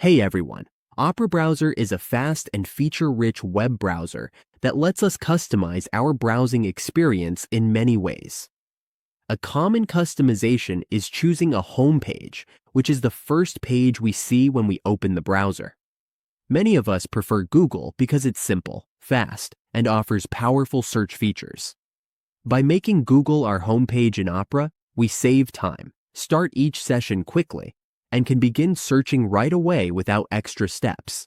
Hey everyone, Opera Browser is a fast and feature-rich web browser that lets us customize our browsing experience in many ways. A common customization is choosing a home page, which is the first page we see when we open the browser. Many of us prefer Google because it's simple, fast, and offers powerful search features. By making Google our homepage in Opera, we save time, start each session quickly, and can begin searching right away without extra steps.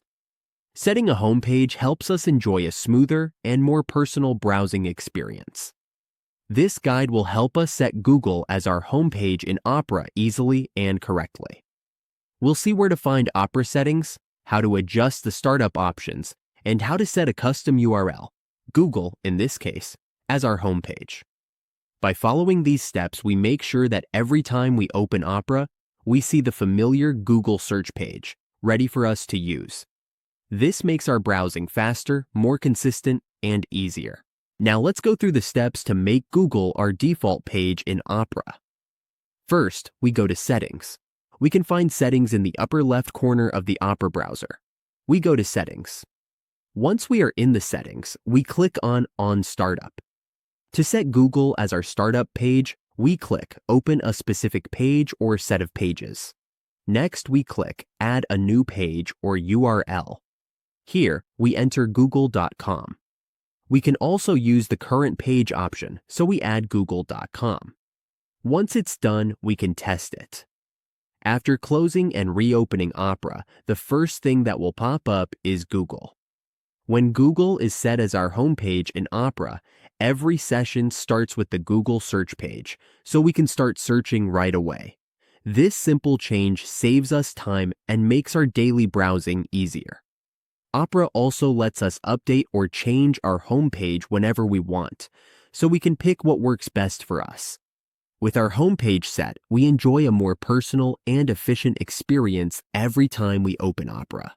Setting a homepage helps us enjoy a smoother and more personal browsing experience. This guide will help us set Google as our homepage in Opera easily and correctly. We'll see where to find Opera settings, how to adjust the startup options, and how to set a custom URL, Google in this case, as our homepage. By following these steps, we make sure that every time we open Opera, we see the familiar Google search page, ready for us to use. This makes our browsing faster, more consistent, and easier. Now let's go through the steps to make Google our default page in Opera. First, we go to Settings. We can find settings in the upper left corner of the Opera browser. We go to Settings. Once we are in the settings, we click on Startup. To set Google as our startup page, we click Open a specific page or set of pages. Next, we click Add a new page or URL. Here, we enter google.com. We can also use the current page option, so we add google.com. Once it's done, we can test it. After closing and reopening Opera, the first thing that will pop up is Google. When Google is set as our homepage in Opera, every session starts with the Google search page, so we can start searching right away. This simple change saves us time and makes our daily browsing easier. Opera also lets us update or change our homepage whenever we want, so we can pick what works best for us. With our homepage set, we enjoy a more personal and efficient experience every time we open Opera.